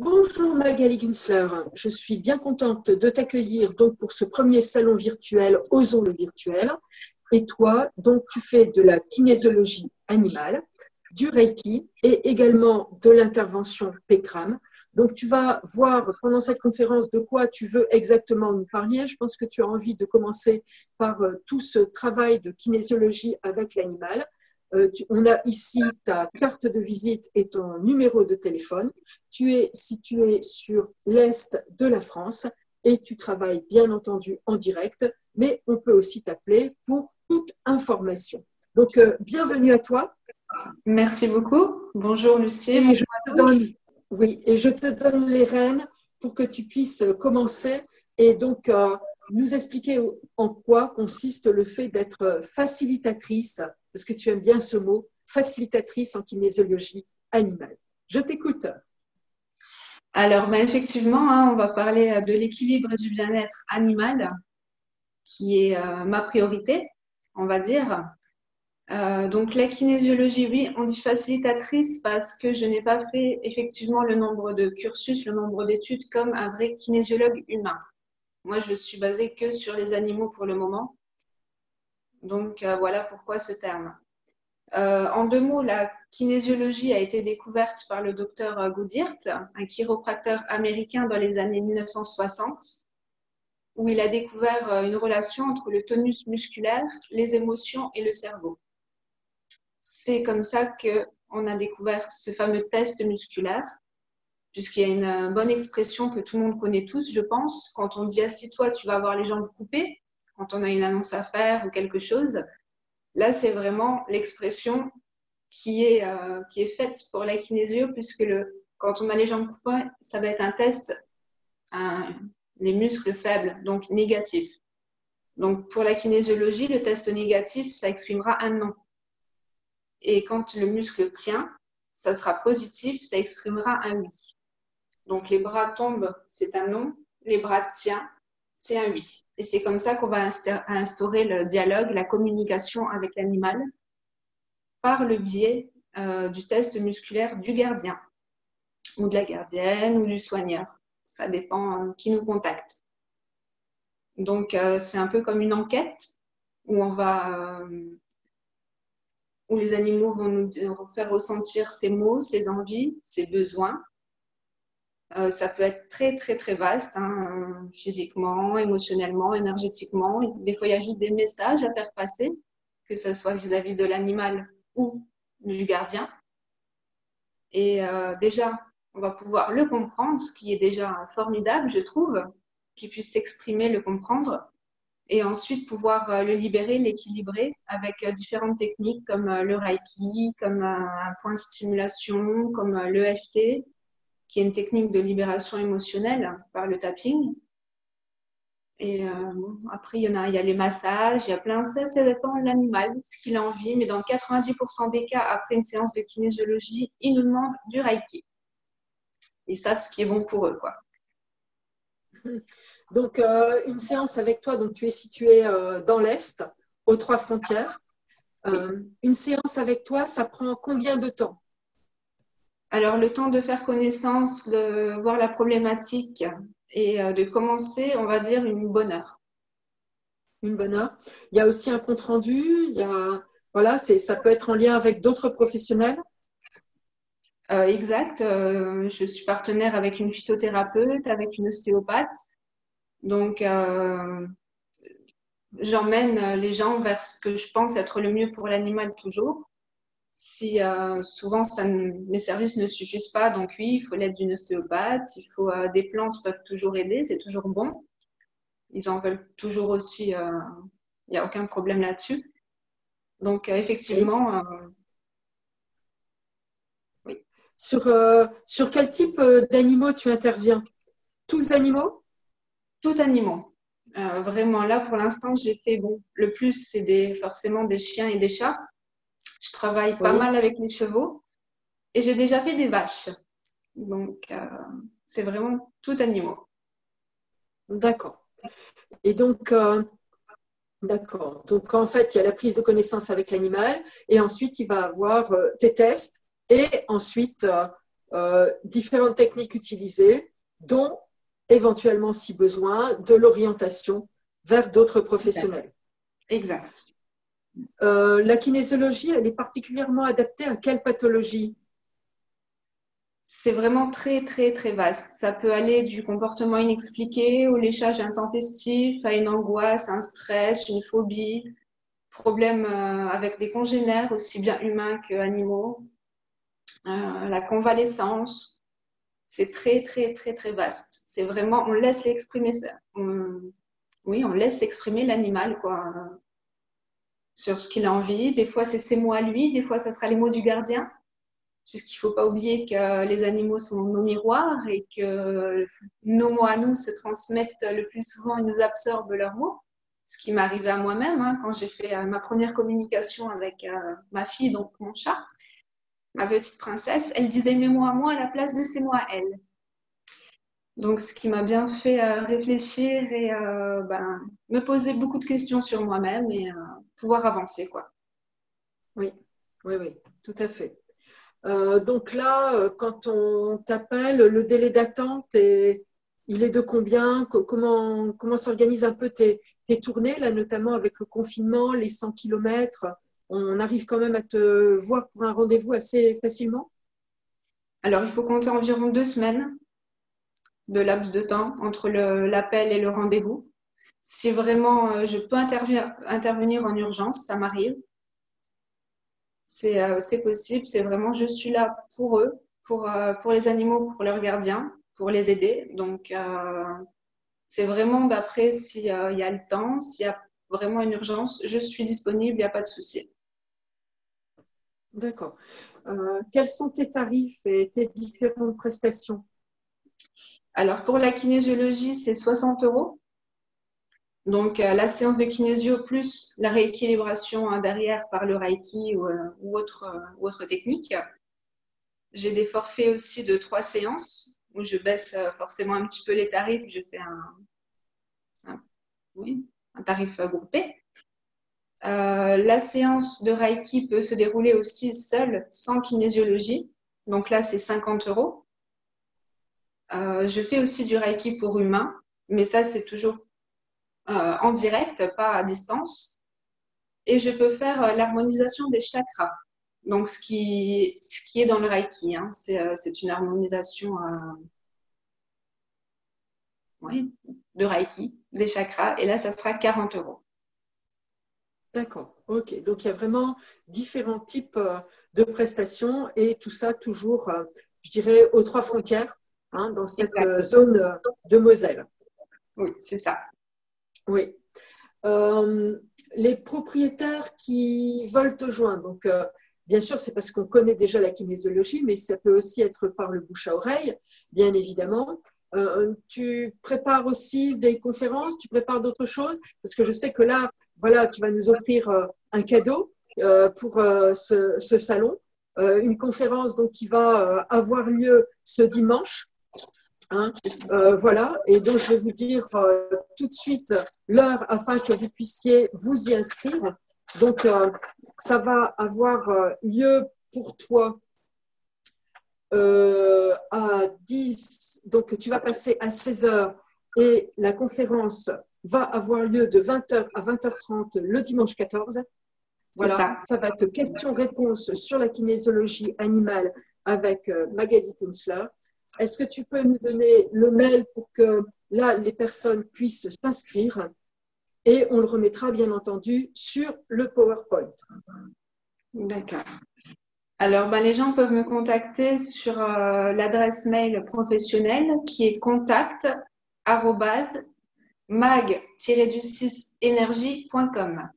Bonjour Magali Günzler, je suis bien contente de t'accueillir donc pour ce premier salon virtuel Osons le virtuel. Et toi, donc tu fais de la kinésiologie animale, du Reiki et également de l'intervention PECRAM. Donc tu vas voir pendant cette conférence de quoi tu veux exactement nous parler. Je pense que tu as envie de commencer par tout ce travail de kinésiologie avec l'animal. On a ici ta carte de visite et ton numéro de téléphone. Tu es situé sur l'est de la France et tu travailles bien entendu en direct, mais on peut aussi t'appeler pour toute information. Donc, bienvenue à toi. Merci beaucoup. Bonjour Lucie, Et je bonjour à te tous. donne, oui, et je te donne les rênes pour que tu puisses commencer et donc nous expliquer en quoi consiste le fait d'être facilitatrice, parce que tu aimes bien ce mot, facilitatrice en kinésiologie animale. Je t'écoute. Alors, effectivement, on va parler de l'équilibre et du bien-être animal, qui est ma priorité, on va dire. Donc, la kinésiologie, oui, on dit facilitatrice parce que je n'ai pas fait effectivement le nombre de cursus, le nombre d'études comme un vrai kinésiologue humain. Moi, je suis basée que sur les animaux pour le moment. Donc, voilà pourquoi ce terme. En deux mots, la kinésiologie a été découverte par le docteur Goodhart, un chiropracteur américain dans les années 1960, où il a découvert une relation entre le tonus musculaire, les émotions et le cerveau. C'est comme ça qu'on a découvert ce fameux test musculaire, puisqu'il y a une bonne expression que tout le monde connaît tous, je pense. Quand on dit « assis-toi, tu vas avoir les jambes coupées », quand on a une annonce à faire ou quelque chose, là, c'est vraiment l'expression qui est faite pour la kinésio, puisque quand on a les jambes coupées, ça va être un test, les muscles faibles, donc négatif. Donc pour la kinésiologie, le test négatif, ça exprimera un non. Et quand le muscle tient, ça sera positif, ça exprimera un oui. Donc les bras tombent, c'est un non, les bras tiennent, c'est un oui. Et c'est comme ça qu'on va instaurer le dialogue, la communication avec l'animal par le biais du test musculaire du gardien ou de la gardienne ou du soigneur. Ça dépend qui nous contacte. Donc, c'est un peu comme une enquête où où les animaux vont nous faire ressentir ses maux, ses envies, ses besoins. Ça peut être très, très, très vaste, physiquement, émotionnellement, énergétiquement. Des fois, il y a juste des messages à faire passer, que ce soit vis-à-vis de l'animal ou du gardien. Et déjà, on va pouvoir le comprendre, ce qui est déjà formidable, je trouve, qu'il puisse s'exprimer, le comprendre, et ensuite pouvoir le libérer, l'équilibrer avec différentes techniques comme le Reiki, comme un point de stimulation, comme l'EFT, qui est une technique de libération émotionnelle par le tapping. Et après, il y a les massages, il y a plein de ça dépend de l'animal, ce qu'il a envie. Mais dans 90% des cas, après une séance de kinésiologie, ils nous demandent du Reiki. Ils savent ce qui est bon pour eux, quoi. Donc, une séance avec toi, donc tu es situé dans l'Est, aux Trois Frontières. Une séance avec toi, ça prend combien de temps? Alors, le temps de faire connaissance, de voir la problématique et de commencer, on va dire, une bonne heure. Une bonne heure. Il y a aussi un compte-rendu, voilà, ça peut être en lien avec d'autres professionnels. Exact. Je suis partenaire avec une phytothérapeute, avec une ostéopathe. Donc, j'emmène les gens vers ce que je pense être le mieux pour l'animal toujours. Si souvent mes services ne suffisent pas, donc oui, il faut l'aide d'une ostéopathe, des plantes peuvent toujours aider, c'est toujours bon. Ils en veulent toujours aussi, il n'y a aucun problème là-dessus. Donc Oui. effectivement, oui. Sur quel type d'animaux tu interviens? Tous animaux? Tout animaux. Vraiment là, pour l'instant, j'ai fait le plus, c'est forcément des chiens et des chats. Je travaille pas Oui. mal avec les chevaux et j'ai déjà fait des vaches. Donc c'est vraiment tout animaux. D'accord. Et donc, d'accord. Donc, en fait, il y a la prise de connaissance avec l'animal et ensuite, il va avoir tes tests et ensuite, différentes techniques utilisées, dont éventuellement, si besoin, de l'orientation vers d'autres professionnels. Exact. La kinésiologie, elle est particulièrement adaptée à quelle pathologie? C'est vraiment très, très, très vaste. Ça peut aller du comportement inexpliqué au léchage intempestif, à une angoisse, un stress, une phobie, problème avec des congénères, aussi bien humains qu'animaux, la convalescence. C'est très, très, très, très vaste. C'est vraiment, on laisse l'exprimer ça. Oui, on laisse exprimer l'animal, quoi, sur ce qu'il a envie. Des fois, c'est ses mots à lui, des fois, ça sera les mots du gardien. Puisqu'il ne faut pas oublier que les animaux sont nos miroirs et que nos mots à nous se transmettent le plus souvent et nous absorbent leurs mots. Ce qui m'est arrivé à moi-même hein, quand j'ai fait ma première communication avec ma fille, donc mon chat, ma petite princesse. Elle disait mes mots à moi à la place de ses mots à elle. Donc, ce qui m'a bien fait réfléchir et me poser beaucoup de questions sur moi-même et pouvoir avancer, quoi. Oui, oui, oui, tout à fait. Donc là, quand on t'appelle, le délai d'attente, il est de combien? Comment s'organisent un peu tes tournées, là, notamment avec le confinement, les 100 kilomètres? On arrive quand même à te voir pour un rendez-vous assez facilement? Alors, il faut compter environ 2 semaines de laps de temps entre l'appel et le rendez-vous. Si vraiment je peux intervenir en urgence, ça m'arrive. C'est possible, c'est vraiment, je suis là pour eux, pour les animaux, pour leurs gardiens, pour les aider. Donc, c'est vraiment d'après s'il y a le temps, s'il y a vraiment une urgence, je suis disponible, il n'y a pas de souci. D'accord. Quels sont tes tarifs et tes différentes prestations? Alors, pour la kinésiologie, c'est 60 €. Donc, la séance de kinésio plus la rééquilibration derrière par le Reiki ou autre technique. J'ai des forfaits aussi de 3 séances où je baisse forcément un petit peu les tarifs. Je fais un tarif groupé. La séance de Reiki peut se dérouler aussi seule, sans kinésiologie. Donc là, c'est 50 €. Je fais aussi du Reiki pour humains, mais ça, c'est toujours en direct, pas à distance. Et je peux faire l'harmonisation des chakras. Donc, ce qui est dans le Reiki, hein, c'est une harmonisation de Reiki, des chakras. Et là, ça sera 40 €. D'accord, ok. Donc, il y a vraiment différents types de prestations et tout ça toujours, je dirais, aux 3 frontières, hein, dans cette zone de Moselle. Oui, c'est ça. Oui. Les propriétaires qui veulent te joindre, donc bien sûr, c'est parce qu'on connaît déjà la kinésiologie, mais ça peut aussi être par le bouche à oreille, bien évidemment. Tu prépares aussi des conférences, tu prépares d'autres choses, parce que je sais que là, voilà, tu vas nous offrir un cadeau pour ce salon, une conférence donc qui va avoir lieu ce dimanche. Hein, voilà, et donc je vais vous dire tout de suite l'heure afin que vous puissiez vous y inscrire. Donc, ça va avoir lieu pour toi à 10, donc tu vas passer à 16 heures et la conférence va avoir lieu de 20 h à 20 h 30 le dimanche 14. Voilà, ça va être questions-réponses sur la kinésiologie animale avec Magali Kunzler. Est-ce que tu peux nous donner le mail pour que là, les personnes puissent s'inscrire et on le remettra bien entendu sur le PowerPoint. D'accord. Alors, les gens peuvent me contacter sur l'adresse mail professionnelle qui est contact@mag-du6energie.com.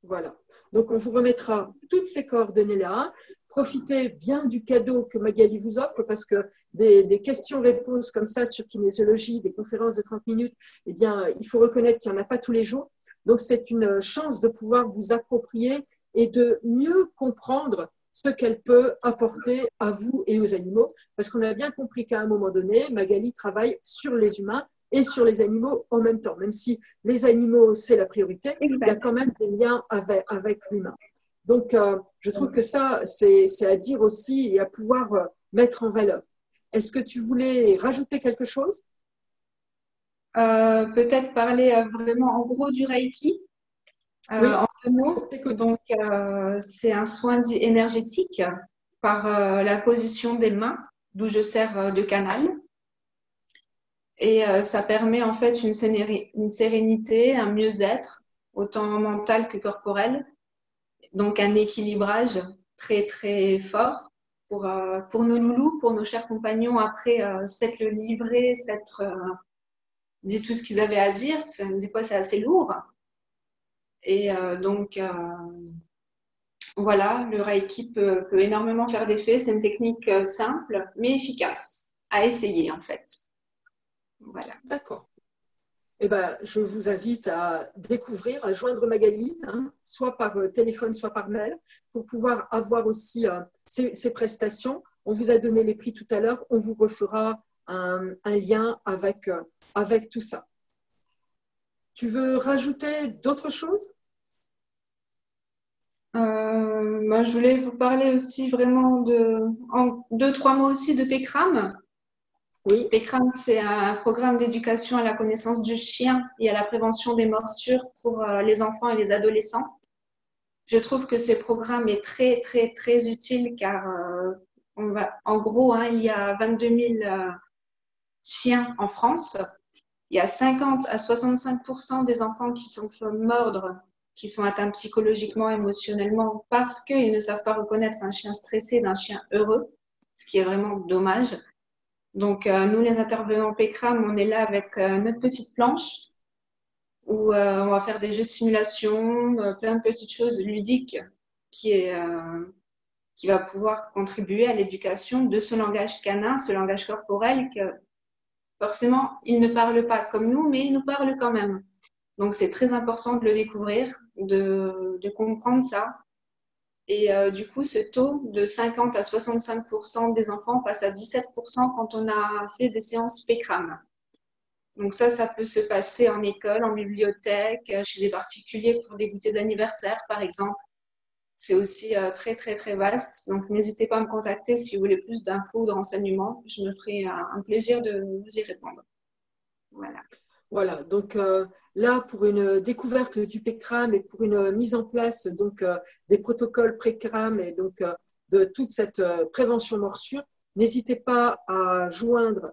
Voilà. Donc, on vous remettra toutes ces coordonnées-là. Profitez bien du cadeau que Magali vous offre parce que des questions-réponses comme ça sur kinésiologie, des conférences de 30 minutes, eh bien, il faut reconnaître qu'il n'y en a pas tous les jours. Donc, c'est une chance de pouvoir vous approprier et de mieux comprendre ce qu'elle peut apporter à vous et aux animaux. Parce qu'on a bien compris qu'à un moment donné, Magali travaille sur les humains et sur les animaux en même temps. Même si les animaux, c'est la priorité, il y a quand même des liens avec l'humain. Donc, je trouve que ça, c'est à dire aussi et à pouvoir mettre en valeur. Est-ce que tu voulais rajouter quelque chose? Peut-être parler vraiment en gros du Reiki. Oui, En deux mots, écoute. donc c'est un soin dit énergétique par la position des mains, d'où je sers de canal. Et ça permet en fait une sérénité, un mieux-être, autant mental que corporel. Donc un équilibrage très très fort pour nos loulous, pour nos chers compagnons. Après, s'être le livré, s'être dit tout ce qu'ils avaient à dire, des fois c'est assez lourd. Et donc voilà, le Reiki peut énormément faire d'effet. C'est une technique simple mais efficace à essayer en fait. Voilà. D'accord. Eh ben, je vous invite à découvrir, à joindre Magali, hein, soit par téléphone, soit par mail, pour pouvoir avoir aussi ces prestations. On vous a donné les prix tout à l'heure, on vous refera un lien avec tout ça. Tu veux rajouter d'autres choses? Je voulais vous parler aussi vraiment en deux, trois mots aussi de PECRAM. Oui. PECRAM, c'est un programme d'éducation à la connaissance du chien et à la prévention des morsures pour les enfants et les adolescents. Je trouve que ce programme est très, très, très utile car en gros, hein, il y a 22 000 chiens en France. Il y a 50 à 65% des enfants qui sont fait mordre, qui sont atteints psychologiquement, émotionnellement, parce qu'ils ne savent pas reconnaître un chien stressé d'un chien heureux, ce qui est vraiment dommage. Donc, nous, les intervenants PECRAM, on est là avec notre petite planche où on va faire des jeux de simulation, plein de petites choses ludiques qui va pouvoir contribuer à l'éducation de ce langage canin, ce langage corporel que forcément, il ne parle pas comme nous, mais il nous parle quand même. Donc, c'est très important de le découvrir, de comprendre ça. Et du coup, ce taux de 50 à 65% des enfants passe à 17% quand on a fait des séances PECRAM. Donc ça peut se passer en école, en bibliothèque, chez des particuliers pour des goûters d'anniversaire, par exemple. C'est aussi très, très, très vaste. Donc, n'hésitez pas à me contacter si vous voulez plus d'infos ou de renseignements. Je me ferai un plaisir de vous y répondre. Voilà. Voilà, donc là, pour une découverte du PECRAM et pour une mise en place donc, des protocoles PECRAM et donc de toute cette prévention morsure, n'hésitez pas à joindre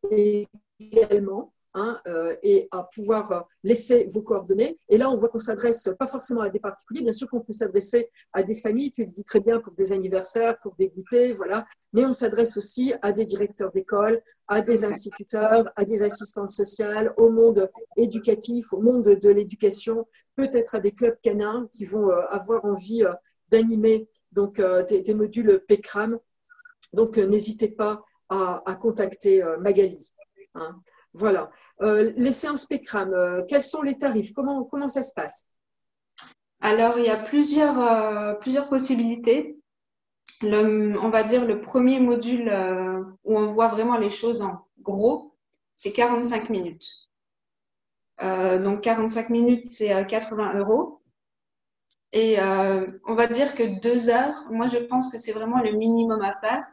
également hein, et à pouvoir laisser vos coordonnées. Et là, on voit qu'on s'adresse pas forcément à des particuliers, bien sûr qu'on peut s'adresser à des familles, tu le dis très bien, pour des anniversaires, pour des goûters, voilà, mais on s'adresse aussi à des directeurs d'école, à des instituteurs, à des assistantes sociales, au monde éducatif, au monde de l'éducation, peut-être à des clubs canins qui vont avoir envie d'animer donc des modules PECRAM. Donc n'hésitez pas à contacter Magali. Hein. Voilà. Les séances PECRAM, quels sont les tarifs? Comment ça se passe? Alors, il y a plusieurs possibilités. On va dire le premier module où on voit vraiment les choses en gros, c'est 45 minutes. Donc 45 minutes, c'est 80 €. Et on va dire que 2 heures, moi je pense que c'est vraiment le minimum à faire,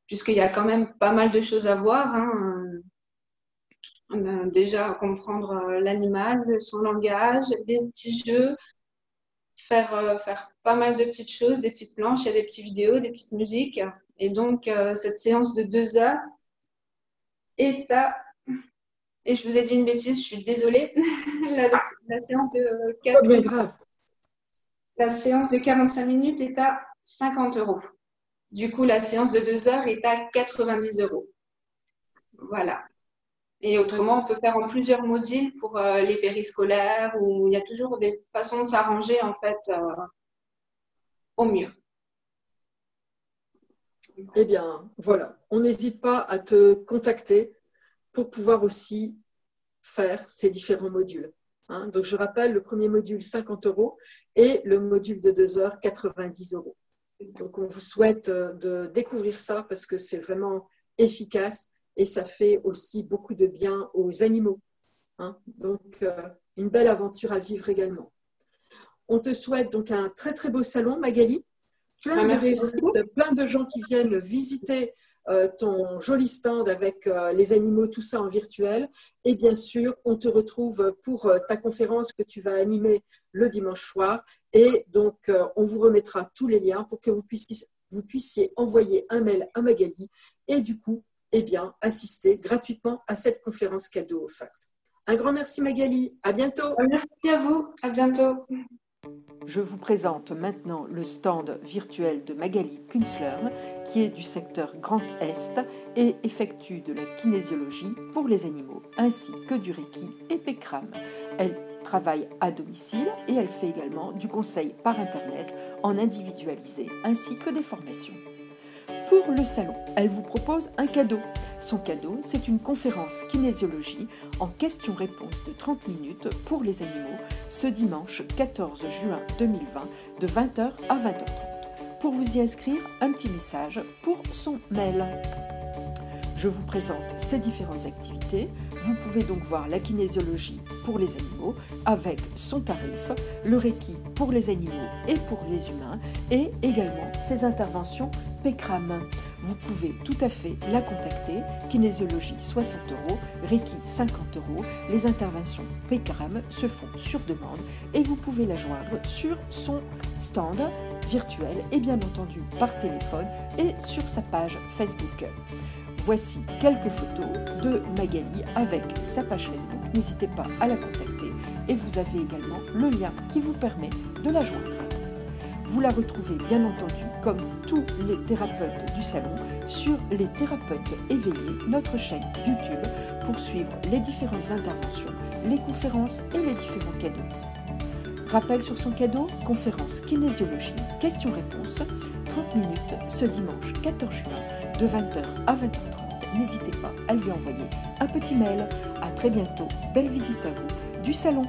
puisqu'il y a quand même pas mal de choses à voir. Hein. Déjà comprendre l'animal, son langage, des petits jeux, faire pas mal de petites choses, des petites planches, il y a des petites vidéos, des petites musiques. Et donc, cette séance de 2 heures est à… Et je vous ai dit une bêtise, je suis désolée. la séance de Pas bien grave. la séance de 45 minutes est à 50 €. Du coup, la séance de 2 heures est à 90 €. Voilà. Et autrement, on peut faire en plusieurs modules pour les périscolaires, où il y a toujours des façons de s'arranger, en fait, au mieux. Eh bien, voilà. On n'hésite pas à te contacter pour pouvoir aussi faire ces différents modules. Hein. Donc, je rappelle, le premier module, 50 € et le module de 2 heures, 90 €. Donc, on vous souhaite de découvrir ça parce que c'est vraiment efficace et ça fait aussi beaucoup de bien aux animaux. Hein. Donc, une belle aventure à vivre également. On te souhaite donc un très, très beau salon, Magali. Plein de Merci beaucoup. réussites, plein de gens qui viennent visiter ton joli stand avec les animaux, tout ça en virtuel. Et bien sûr, on te retrouve pour ta conférence que tu vas animer le dimanche soir. Et donc, on vous remettra tous les liens pour que vous puissiez envoyer un mail à Magali et du coup, eh bien, assister gratuitement à cette conférence cadeau offerte. Un grand merci Magali, à bientôt. Merci à vous, à bientôt. Je vous présente maintenant le stand virtuel de Magali Künzler, qui est du secteur Grand Est et effectue de la kinésiologie pour les animaux, ainsi que du Reiki et Bikram. Elle travaille à domicile et elle fait également du conseil par Internet en individualisé, ainsi que des formations. Pour le salon, elle vous propose un cadeau. Son cadeau, c'est une conférence kinésiologie en questions-réponses de 30 minutes pour les animaux ce dimanche 14 juin 2020 de 20h à 20h30. Pour vous y inscrire, un petit message pour son mail. Je vous présente ces différentes activités. Vous pouvez donc voir la kinésiologie pour les animaux avec son tarif, le Reiki pour les animaux et pour les humains et également ses interventions Bikram. Vous pouvez tout à fait la contacter, kinésiologie 60 €, Reiki 50 €. Les interventions Bikram se font sur demande et vous pouvez la joindre sur son stand virtuel et bien entendu par téléphone et sur sa page Facebook. Voici quelques photos de Magali avec sa page Facebook. N'hésitez pas à la contacter et vous avez également le lien qui vous permet de la joindre. Vous la retrouvez bien entendu, comme tous les thérapeutes du salon, sur Les Thérapeutes Éveillés, notre chaîne YouTube, pour suivre les différentes interventions, les conférences et les différents cadeaux. Rappel sur son cadeau, conférence kinésiologie, questions-réponses, 30 minutes ce dimanche 14 juin de 20h à 20h30. N'hésitez pas à lui envoyer un petit mail. À très bientôt, belle visite à vous du salon.